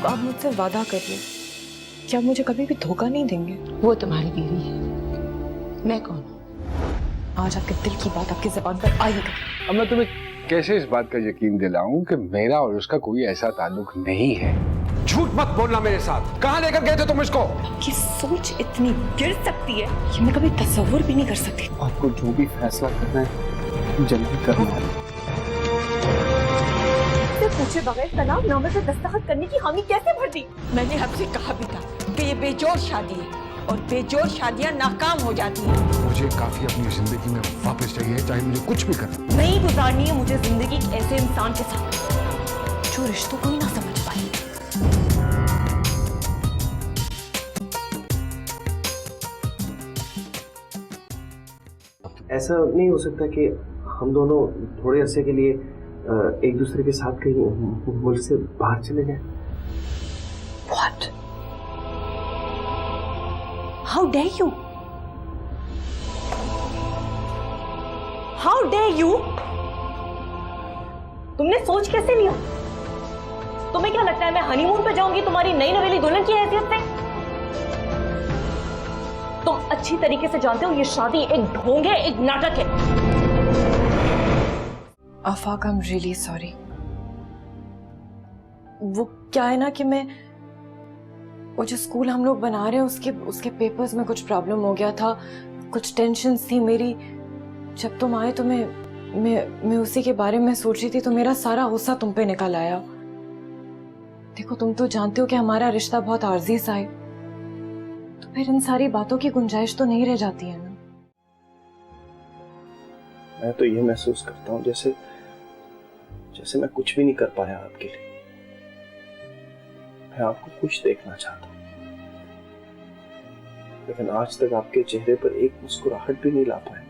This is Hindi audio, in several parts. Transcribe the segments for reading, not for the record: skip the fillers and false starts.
आप मुझसे वादा करिए कि आप मुझे कभी भी धोखा नहीं देंगे। वो तुम्हारी बीवी है, मैं कौन हूँ? आज आपके दिल की बात आपकी ज़बान पर आएगी। अब मैं तुम्हें कैसे इस बात का यकीन दिलाऊं कि मेरा और उसका कोई ऐसा ताल्लुक नहीं है। झूठ मत बोलना मेरे साथ। कहाँ लेकर गए थे तुम इसको? आपकी सोच इतनी गिर सकती है कि मैं कभी तस्वुर भी नहीं कर सकती। आपको जो भी फैसला करना है जल्दी करना है। पूछे बगैर तलाकनामे पे दस्तखत करने की हामी कैसे भर दी? मैंने आपसे कहा भी था कि ये बेजोड़ शादी है और बेजोड़ शादियां नाकाम हो जाती हैं। मुझे काफी अपनी जिंदगी में वापस चाहिए, चाहे मुझे कुछ भी करना। नहीं गुजारनी है मुझे जिंदगी एक ऐसे इंसान के साथ जो रिश्तों को ही ना समझ पाए। ऐसा नहीं हो सकता कि हम दोनों थोड़े अरसे के लिए एक दूसरे के साथ कहीं मुल्क से बाहर चले जाएं? What? How dare you? How dare you? तुमने सोच कैसे लिया? तुम्हें क्या लगता है मैं हनीमून पे जाऊंगी तुम्हारी नई नवेली दुल्हन की हैसियत से? तुम अच्छी तरीके से जानते हो ये शादी एक ढोंग है, एक नाटक है। आफाक, आई एम रियली सॉरी। वो क्या है ना कि वो जो स्कूल हम लोग बना रहे हैं उसके पेपर्स में कुछ प्रॉब्लम हो गया था, कुछ टेंशन थी मेरी। जब तुम आए तो मैं उसी के बारे में सोच रही थी तो मेरा सारा गुस्सा तुम पे निकल आया। देखो, तुम तो जानते हो कि हमारा रिश्ता बहुत आर्जी सा है, तो फिर इन सारी बातों की गुंजाइश तो नहीं रह जाती है ना। मैं तो ये महसूस करता हूँ जैसे मैं कुछ भी नहीं कर पाया आपके लिए। मैं आपको खुश देखना चाहता हूँ, लेकिन आज तक आपके चेहरे पर एक मुस्कुराहट भी नहीं ला पाया।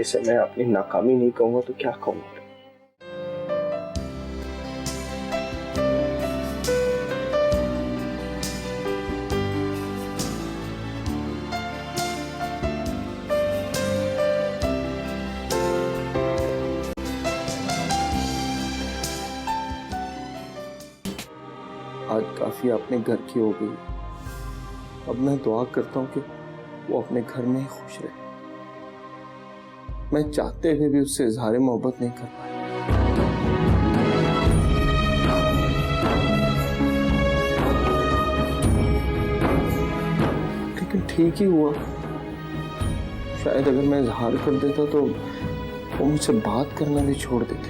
इसे मैं अपनी नाकामी नहीं कहूंगा तो क्या कहूंगा? आज काफी अपने घर की हो गई। अब मैं दुआ करता हूँ कि वो अपने घर में ही खुश रहे। मैं चाहते हुए भी उससे इजहार मोहब्बत नहीं कर पाया। लेकिन ठीक ही हुआ। शायद अगर मैं इजहार कर देता तो वो मुझसे बात करना भी छोड़ देते।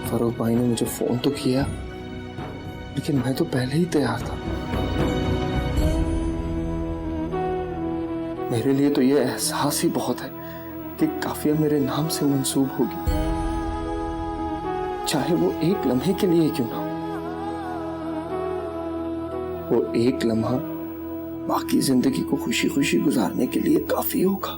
फारूक भाई ने मुझे फोन तो किया, लेकिन मैं तो पहले ही तैयार था। मेरे लिए तो यह एहसास ही बहुत है कि काफिया मेरे नाम से मंसूब होगी, चाहे वो एक लम्हे के लिए क्यों ना हो। वो एक लम्हा बाकी जिंदगी को खुशी खुशी गुजारने के लिए काफी होगा।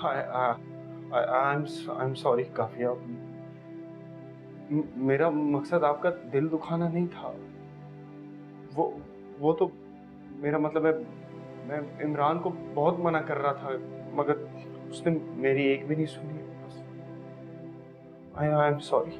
आई एम सॉरी काफिया। मेरा मकसद आपका दिल दुखाना नहीं था। वो तो मेरा मतलब है, मैं इमरान को बहुत मना कर रहा था मगर उसने मेरी एक भी नहीं सुनी। I am sorry.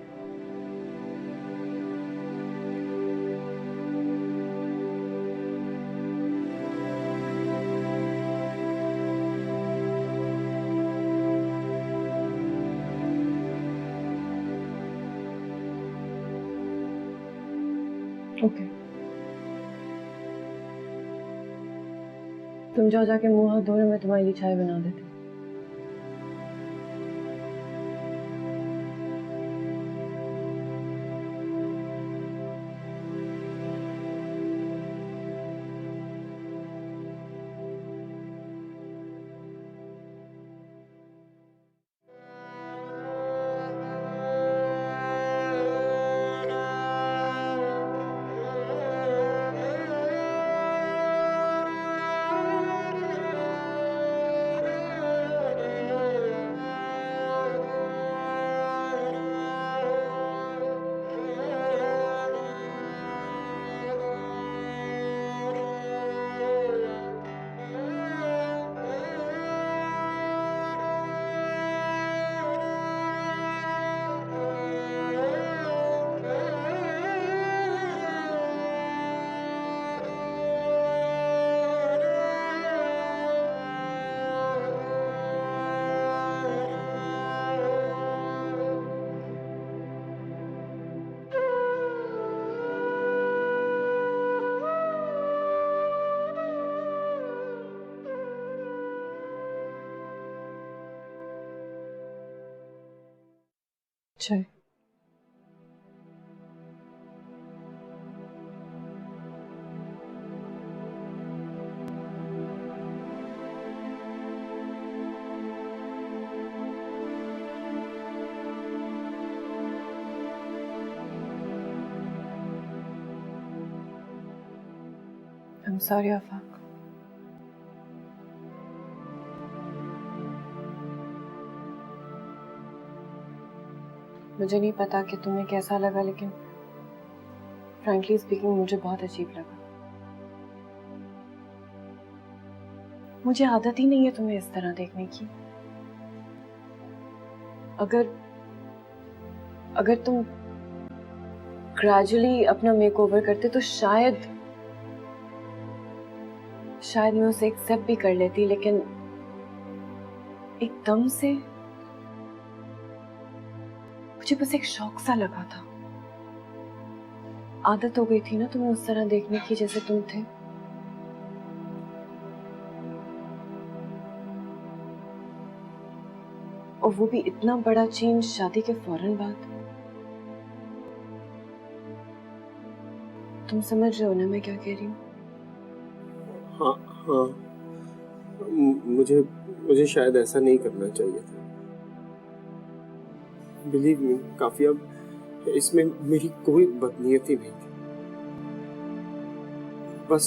ओके, तुम जाओ, जाके मुंह हाथ धो, मैं तुम्हारी लिए चाय बना देती हूँ। चाय। I'm sorry, आफाक। मुझे नहीं पता कि तुम्हें कैसा लगा, लेकिन फ्रैंकली स्पीकिंग मुझे बहुत अजीब लगा। मुझे आदत ही नहीं है तुम्हें इस तरह देखने की। अगर तुम ग्रेजुअली अपना मेकओवर करते तो शायद मैं उसे एक्सेप्ट भी कर लेती, लेकिन एकदम से मुझे बस एक शौक सा लगा था। आदत हो गई थी ना तुम्हें उस तरह देखने की जैसे तुम थे। और वो भी इतना बड़ा चेंज शादी के फौरन बाद। तुम समझ रहे हो ना मैं क्या कह रही हूँ? हाँ हाँ, मुझे शायद ऐसा नहीं करना चाहिए था। बिलीव मी काफिया, इसमें मेरी कोई बदनीयती नहीं थी। बस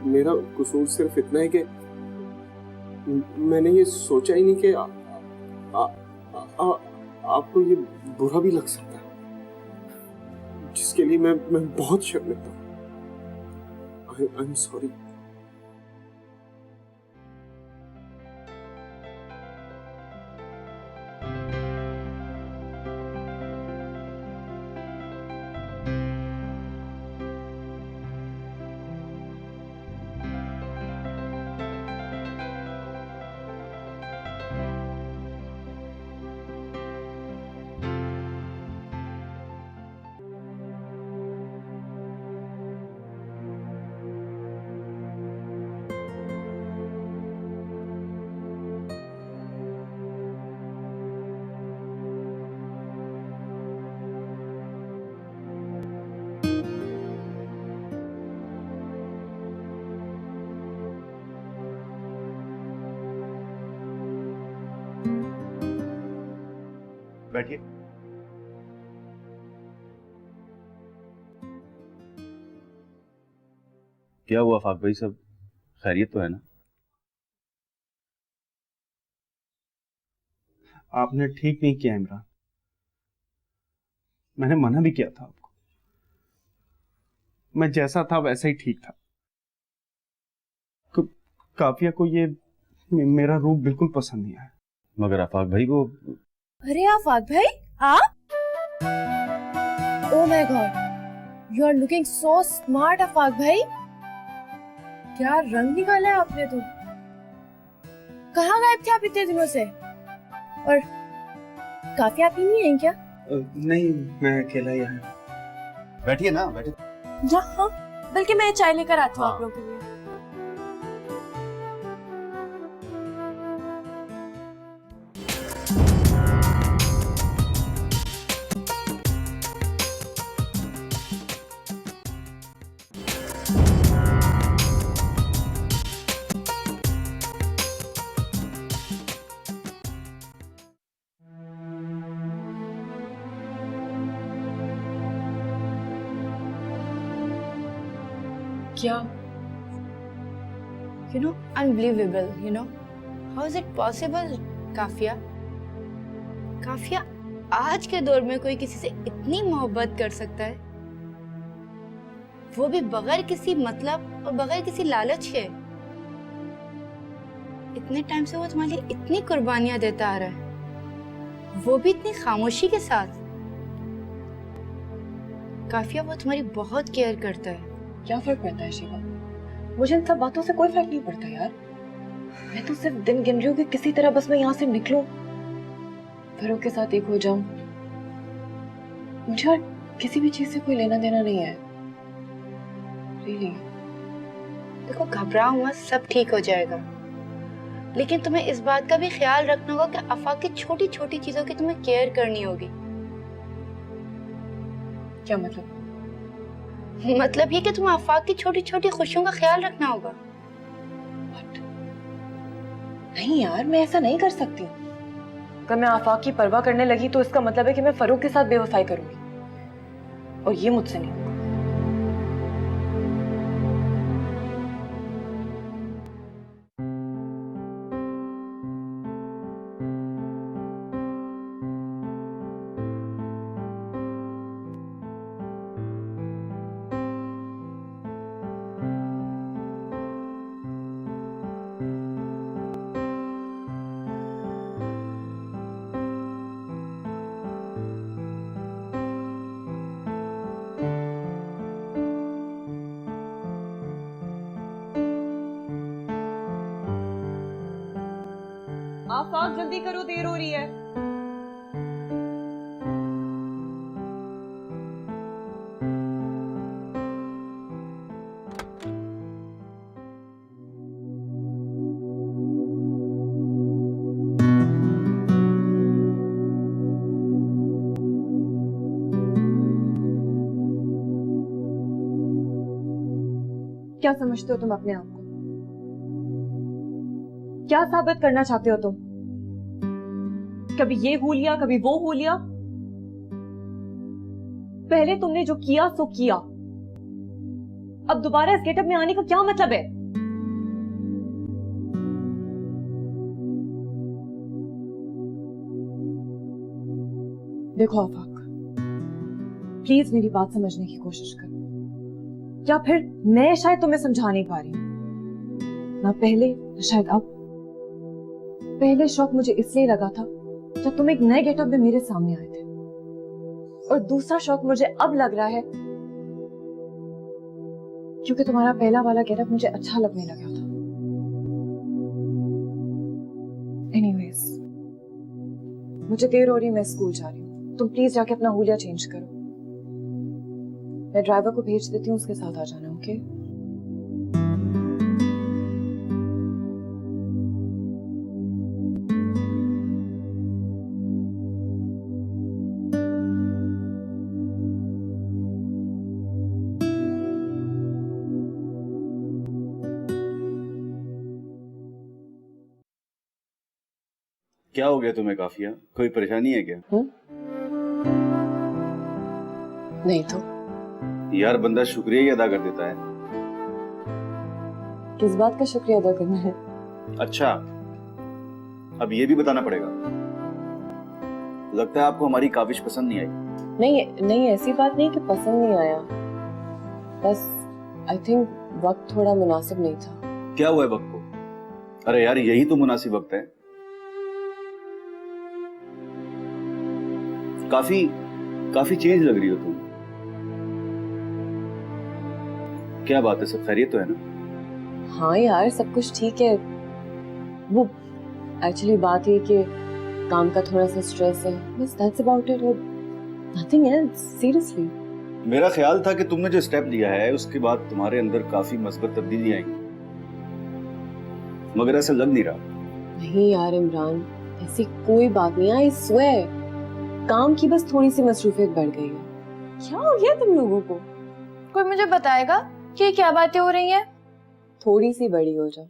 मेरा कसूर सिर्फ इतना है कि मैंने ये सोचा ही नहीं कि आपको ये बुरा भी लग सकता है, जिसके लिए मैं बहुत शर्मिंदा हूँ। I am sorry. बैठिए। क्या हुआ फाक भाई, सब खैरियत तो है ना? आपने ठीक नहीं किया इमरान। मैंने मना भी किया था आपको। मैं जैसा था वैसा ही ठीक था। काफिया को ये मेरा रूप बिल्कुल पसंद नहीं आया। मगर आफाक भाई वो अरे आफाक भाई आप? Oh my God, you are looking so smart Afaq भाई। क्या रंग निकाला है आपने तो। कहाँ गायब थे आप इतने दिनों से? और काफिया आप ही नहीं है क्या? नहीं, मैं अकेला ही आया। बैठिए ना, बैठिए। हाँ, बल्कि मैं चाय लेकर आता हूँ हाँ। आप लोगों के लिए। क्या? You know, unbelievable, you know. How is it possible, काफिया? काफिया, आज के दौर में कोई किसी से इतनी मोहब्बत कर सकता है? वो भी बगैर किसी मतलब और बगैर किसी लालच के। इतने टाइम से वो तुम्हारे लिए इतनी कुर्बानियां देता आ रहा है, वो भी इतनी खामोशी के साथ। काफिया, वो तुम्हारी बहुत केयर करता है। क्या फर्क पड़ता है शिवा? मुझे इन सब बातों से कोई फर्क नहीं पड़ता यार। मैं तो सिर्फ दिन गिन रही हूँ कि किसी तरह बस मैं यहाँ से निकलूं, फरूक के साथ एक हो जाऊं। मुझे और किसी भी चीज से कोई लेना देना नहीं है। Really? देखो, घबराओ मत, सब ठीक हो जाएगा। लेकिन तुम्हें इस बात का भी ख्याल रखना होगा कि आफाक की छोटी छोटी चीजों की तुम्हें केयर करनी होगी। क्या मतलब? मतलब ये कि तुम्हें आफाक की छोटी छोटी खुशियों का ख्याल रखना होगा। What? नहीं यार, मैं ऐसा नहीं कर सकती। अगर मैं आफाक की परवाह करने लगी तो इसका मतलब है कि मैं फरूक के साथ बेवफाई करूंगी, और ये मुझसे नहीं होगा। आफाक, जल्दी करो, देर हो रही है। क्या समझते हो तुम अपने आप को? क्या साबित करना चाहते हो तुम? कभी ये हो लिया, कभी वो हो लिया। पहले तुमने जो किया सो किया, अब दोबारा इस गेटअप में आने का क्या मतलब है? देखो आफाक, प्लीज मेरी बात समझने की कोशिश करो, या फिर मैं शायद तुम्हें समझा नहीं पा रही हूं ना। पहले शायद अब, पहले शौक मुझे इसलिए लगा था जब तुम एक नए गेटअप में मेरे सामने आए थे, और दूसरा शौक मुझे अब लग रहा है क्योंकि तुम्हारा पहला वाला गेटअप मुझे अच्छा लगने लगा था। एनीवेज, मुझे देर हो रही, मैं स्कूल जा रही हूँ। तुम प्लीज जाके अपना हुलिया चेंज करो। मैं ड्राइवर को भेज देती हूँ, उसके साथ आ जाना। ओके? क्या हो गया तुम्हें काफिया? कोई परेशानी है क्या? नहीं तो यार, बंदा शुक्रिया ही अदा कर देता है। किस बात का शुक्रिया अदा करना है? अच्छा, अब ये भी बताना पड़ेगा। लगता है आपको हमारी काविश पसंद नहीं आई। नहीं नहीं, ऐसी बात नहीं कि पसंद नहीं आया, बस आई थिंक वक्त थोड़ा मुनासिब नहीं था। क्या हुआ है वक्त को? अरे यार यही तो मुनासिब वक्त है। काफी चेंज लग रही हो तुम। क्या बात है, सब खैरियत तो है ना? हाँ यार, सब कुछ ठीक है। वो एक्चुअली बात है कि काम का थोड़ा सा स्ट्रेस है, बस that's about it, nothing else seriously. मेरा ख्याल था कि तुमने जो स्टेप लिया है उसके बाद तुम्हारे अंदर काफी मस्बत तब्दीली आएंगी, मगर ऐसा लग नहीं रहा। नहीं यार इमरान, ऐसी कोई बात नहीं, आई स्वेयर। काम की बस थोड़ी सी मसरूफियत बढ़ गई है। क्या हो गया तुम लोगों को? कोई मुझे बताएगा कि क्या बातें हो रही हैं? थोड़ी सी बड़ी हो जाओ,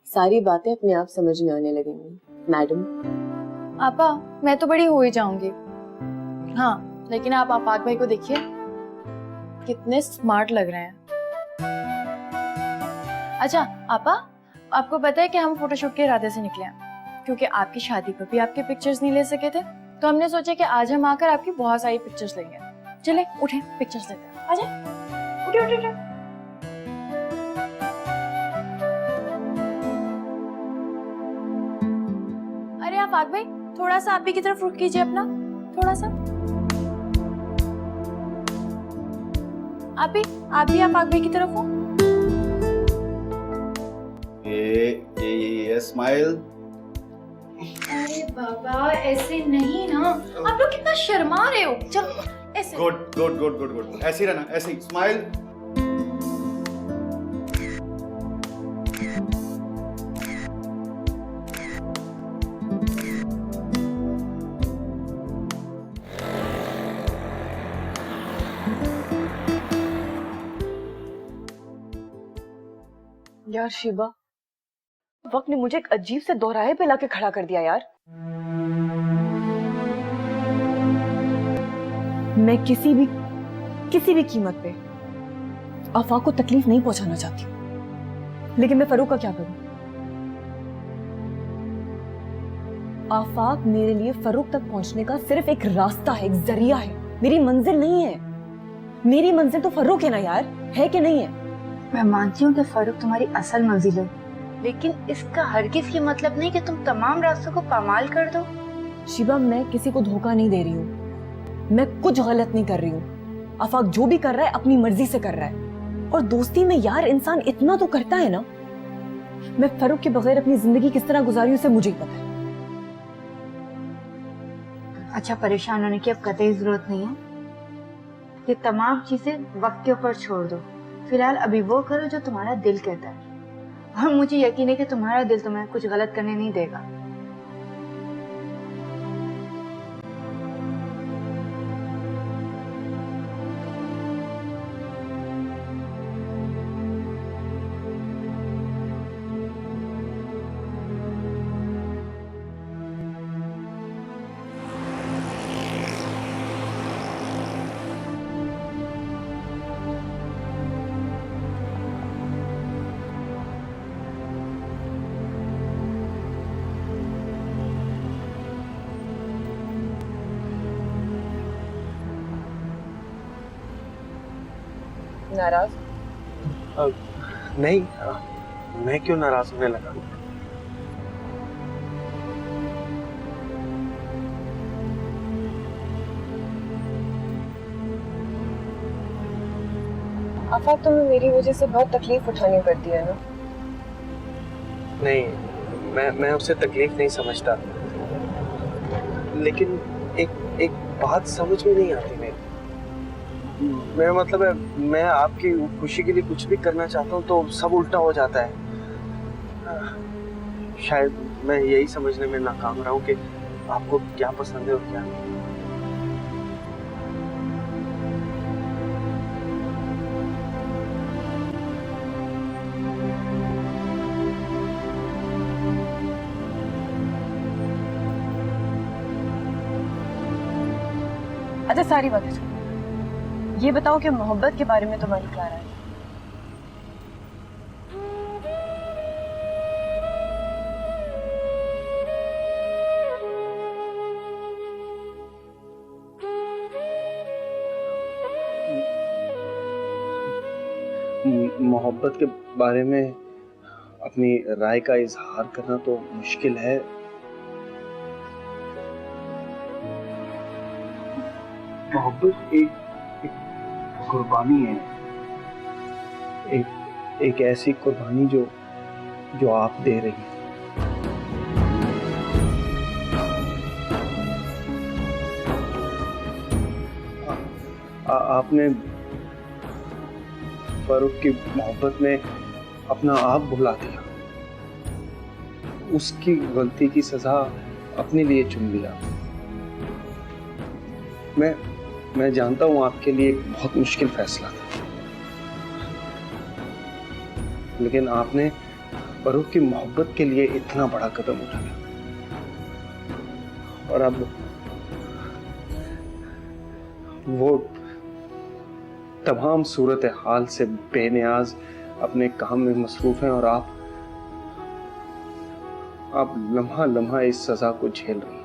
सारी बातें अपने आप समझ में आने लगेंगी मैडम। आपा, मैं तो बड़ी हो ही जाऊंगी। हाँ, लेकिन आप आपाक भाई को देखिए, कितने स्मार्ट लग रहे हैं। अच्छा आपा, आपको पता है कि हम फोटोशूट के इरादे से निकले हैं, क्योंकि आपकी शादी पर भी आपके पिक्चर्स नहीं ले सके थे, तो हमने सोचा कि आज हम आकर आपकी बहुत सारी पिक्चर्स लेंगे। चले उठे, पिक्चर्स लेते हैं। आजा, उठे उठे उठे। अरे आपाक भाई, थोड़ा सा आप भी की तरफ रुख कीजिए अपना, थोड़ा सा। आप भी आपाक भाई की तरफ हो। ये स्माइल। अरे बाबा, ऐसे नहीं ना, आप लोग कितना शर्मा रहे हो। चलो ऐसे। Good good good good good, ऐसे ही रहना, ऐसे ही स्माइल। यार शिबा, वक्त ने मुझे एक अजीब से दोहराए पे लाके खड़ा कर दिया यार। मैं किसी भी कीमत पे आफाक को तकलीफ नहीं पहुंचाना चाहती हूँ, लेकिन मैं फरूक का क्या करूं? आफाक मेरे लिए फरूक तक पहुंचने का सिर्फ एक रास्ता है, एक जरिया है, मेरी मंजिल नहीं है। मेरी मंजिल तो फरूक है ना यार, है कि नहीं है? मैं मानती हूँ कि फरूक तुम्हारी असल मंजिल है, लेकिन इसका हरगिज़ ये मतलब नहीं कि तुम तमाम रास्तों को पामाल कर दो। शिबा, मैं किसी को धोखा नहीं दे रही हूँ, मैं कुछ गलत नहीं कर रही हूँ। आफाक जो भी कर रहा है अपनी मर्जी से कर रहा है, और दोस्ती में यार इंसान इतना तो करता है ना। मैं फरूक के बगैर अपनी जिंदगी किस तरह गुजारी उसे मुझे ही पता है। अच्छा, परेशान होने की अब कतई जरूरत नहीं है। ये तमाम चीजें वक्त के ऊपर छोड़ दो। फिलहाल अभी वो करो जो तुम्हारा दिल कहता है, और मुझे यकीन है कि तुम्हारा दिल तुम्हें कुछ गलत करने नहीं देगा। नाराज? नहीं, मैं क्यों नाराज होने लगा? आफाक, तुम्हें मेरी वजह से बहुत तकलीफ उठानी पड़ती है ना? नहीं, मैं उससे तकलीफ नहीं समझता, लेकिन एक बात समझ में नहीं आती मेरा मतलब है, मैं आपकी खुशी के लिए कुछ भी करना चाहता हूँ तो सब उल्टा हो जाता है। शायद मैं यही समझने में नाकाम रहा हूँ कि आपको क्या पसंद है और क्या नहीं। अच्छा, सारी बातें छोड़ो, ये बताओ कि मोहब्बत के बारे में तुम्हारी क्या राय है? मोहब्बत के बारे में अपनी राय का इजहार करना तो मुश्किल है। मोहब्बत एक कुर्बानी है, एक ऐसी कुर्बानी जो आप दे रही हैं। आपने फरूक की मोहब्बत में अपना आप भुला दिया, उसकी गलती की सजा अपने लिए चुन लिया। मैं जानता हूं आपके लिए एक बहुत मुश्किल फैसला था, लेकिन आपने फरूक की मोहब्बत के लिए इतना बड़ा कदम उठाया, और अब वो तमाम सूरत हाल से बेनियाज अपने काम में मसरूफ हैं, और आप लम्हा लम्हा इस सजा को झेल रही हैं।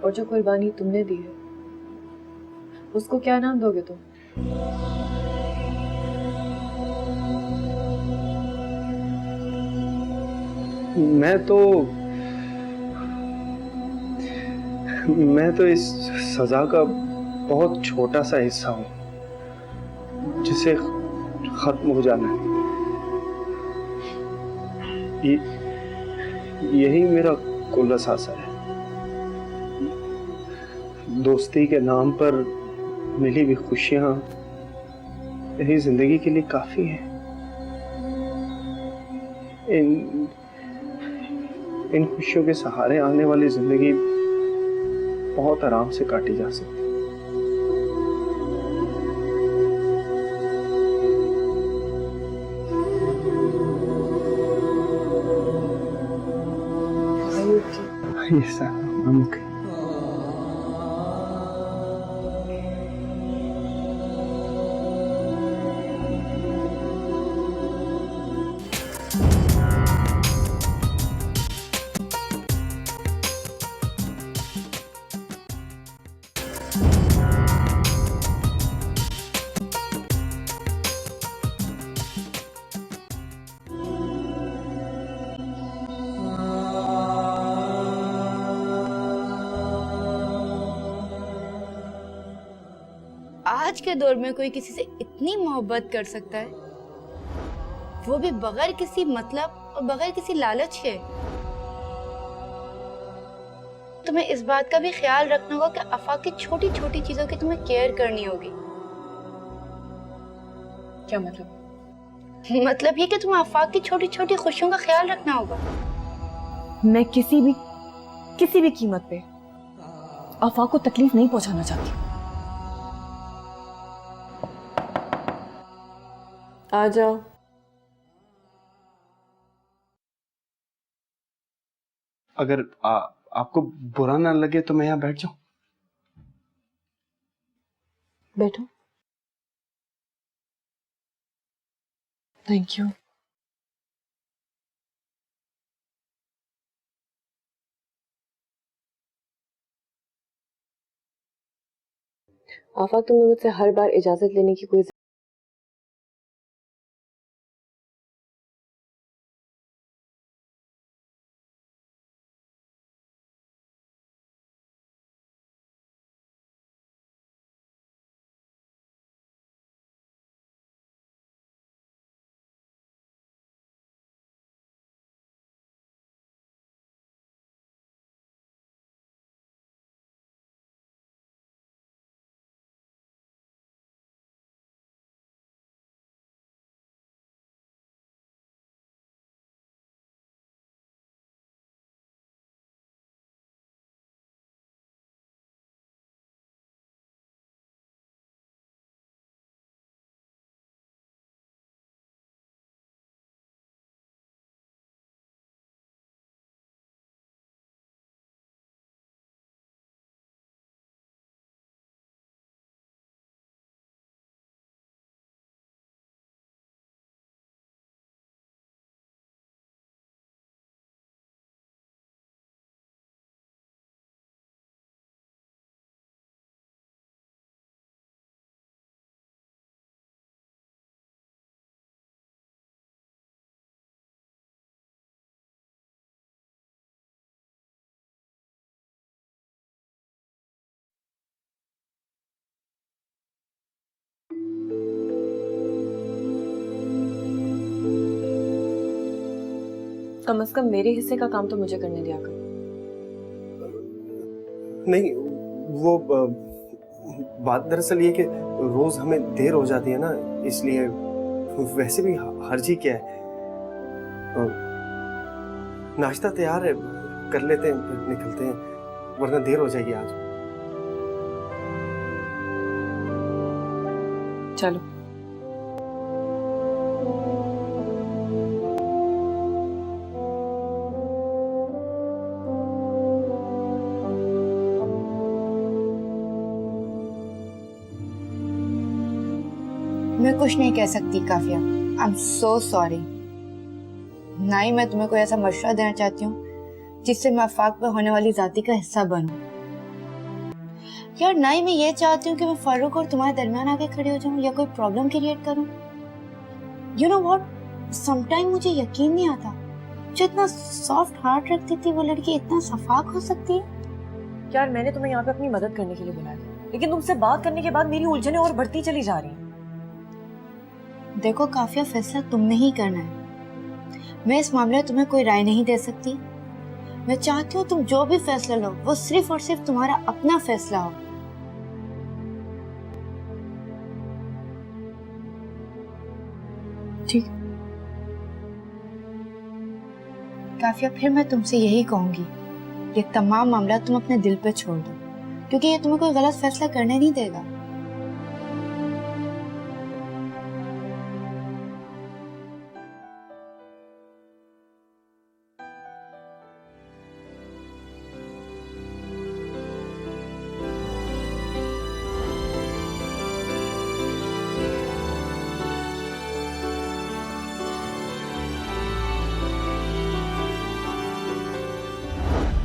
और जो कुर्बानी तुमने दी है उसको क्या नाम दोगे तुम? मैं तो इस सजा का बहुत छोटा सा हिस्सा हूं जिसे खत्म हो जाना है। यही मेरा कुल असासा है। दोस्ती के नाम पर मिली हुई खुशियां मेरी जिंदगी के लिए काफी हैं। इन खुशियों के सहारे आने वाली जिंदगी बहुत आराम से काटी जा सकती है। Yes, I'm okay. आज के दौर में कोई किसी से इतनी मोहब्बत कर सकता है, वो भी बगैर किसी मतलब और बगैर किसी लालच के। तुम्हें इस बात का भी ख्याल रखना होगा कि आफाक की छोटी छोटी चीजों की तुम्हें केयर करनी होगी। क्या मतलब? मतलब ये कि तुम्हें आफाक की छोटी छोटी खुशियों का ख्याल रखना होगा। मैं किसी भी कीमत पे आफाक को तकलीफ नहीं पहुंचाना चाहती। आ जाओ। अगर आपको बुरा ना लगे तो मैं यहाँ बैठ जाऊं? बैठो। Thank you. आफाक, तुम्हें मुझसे हर बार इजाजत लेने की कोई कम से कम मेरे हिस्से का काम तो मुझे करने दिया कर। नहीं, वो बात दरअसल ये कि रोज हमें देर हो जाती है ना, इसलिए वैसे भी हर्जी क्या है। नाश्ता तैयार है, कर लेते हैं फिर निकलते हैं, वरना देर हो जाएगी आज। चलो। मैं कुछ नहीं कह सकती काफिया, आई एम सो सॉरी। ना ही मैं तुम्हें कोई ऐसा मशवरा देना चाहती हूँ जिससे मैं आफाक पर होने वाली जाति का हिस्सा बनूं। यार ना ही मैं ये चाहती हूँ कि मैं फारूक और तुम्हारे दरमियान आके खड़ी हो जाऊँ या कोई प्रॉब्लम क्रिएट करूँ। यू नो व्हाट, समटाइम मुझे यकीन नहीं आता जो इतना सॉफ्ट हार्ट रखती थी वो लड़की इतना सफाक हो सकती है। यार मैंने तुम्हें यहाँ पे अपनी मदद करने के लिए बुलाया, लेकिन तुमसे बात करने के बाद मेरी उलझनें और बढ़ती चली जा रही हैं। देखो काफिया, फैसला तुमने ही करना है। मैं इस मामले में तुम्हें कोई राय नहीं दे सकती। मैं चाहती हूँ तुम जो भी फैसला लो वो सिर्फ और सिर्फ तुम्हारा अपना फैसला हो। ठीक काफिया, फिर मैं तुमसे यही कहूंगी, ये तमाम मामला तुम अपने दिल पे छोड़ दो, क्योंकि ये तुम्हें कोई गलत फैसला करने नहीं देगा।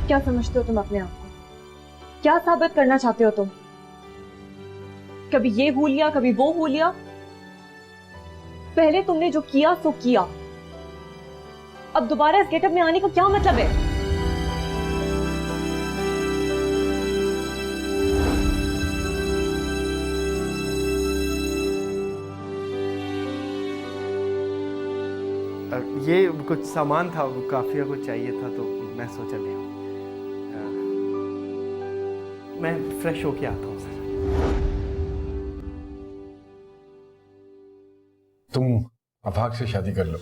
क्या समझते हो तुम अपने आप को? क्या साबित करना चाहते हो तुम? कभी ये हो लिया, कभी वो हो लिया। पहले तुमने जो किया सो किया, अब दोबारा इस गेटअप में आने का क्या मतलब है? ये कुछ सामान था, वो काफिया को चाहिए था तो मैं सोचा ले आऊं। मैं फ्रेश होके आता हूँ सर। तुम अफाक से शादी कर लो।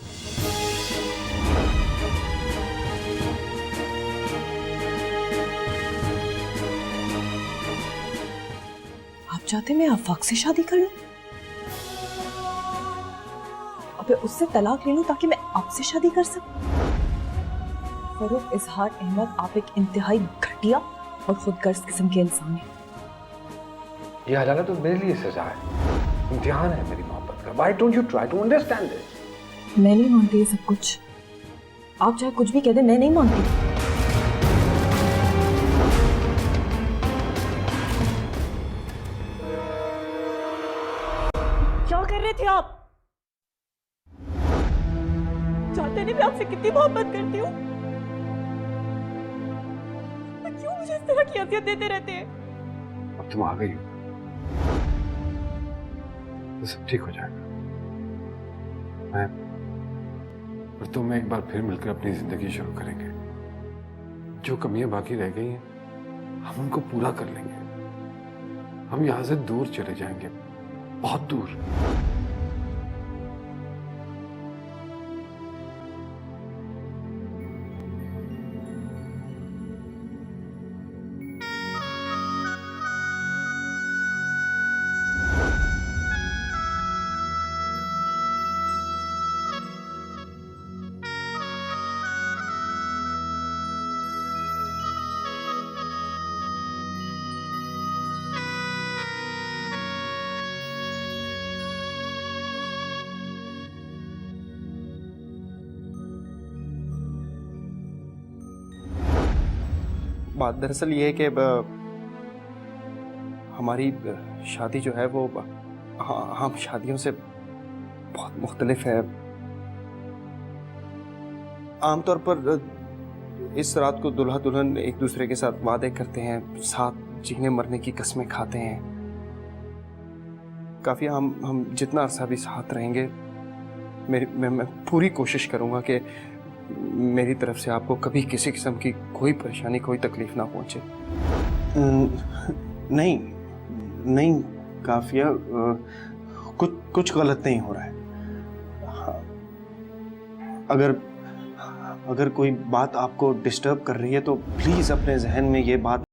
आप चाहते मैं अफाक से शादी कर लूं? अबे उससे तलाक ले लूं ताकि मैं आपसे शादी कर सकूं? फरूक इजहार अहमद, आप एक इंतहाई घटिया और खुदगर्ज किस्म के इंसान हैं। ये हलाला तो मेरे लिए सजा है, इम्तिहान है मेरी मोहब्बत का। Why don't you try to understand this? मैं नहीं मानती ये सब कुछ। आप चाहे कुछ भी कह दे, मैं नहीं मानती। क्या कर रहे थे आप? जानते नहीं मैं आपसे कितनी मोहब्बत करती हूँ। क्यों मुझे इस तरह की अज़ियत देते रहते हैं? अब तुम आ गई हो तो सब ठीक हो जाएगा। मैं और तुम एक बार फिर मिलकर अपनी जिंदगी शुरू करेंगे। जो कमियां बाकी रह गई हैं हम उनको पूरा कर लेंगे। हम यहां से दूर चले जाएंगे, बहुत दूर। बात दरअसल ये है कि हमारी शादी जो है वो हम शादियों से बहुत मुख्तलिफ है। आमतौर पर इस रात को दुल्हा दुल्हन एक दूसरे के साथ वादे करते हैं, साथ जीने मरने की कस्में खाते हैं। काफी हम जितना अरसा भी साथ रहेंगे, मैं पूरी कोशिश करूंगा कि मेरी तरफ से आपको कभी किसी किस्म की कोई परेशानी, कोई तकलीफ ना पहुंचे। नहीं नहीं काफिया, कुछ गलत नहीं हो रहा है। हाँ, अगर कोई बात आपको डिस्टर्ब कर रही है तो प्लीज अपने जहन में ये बात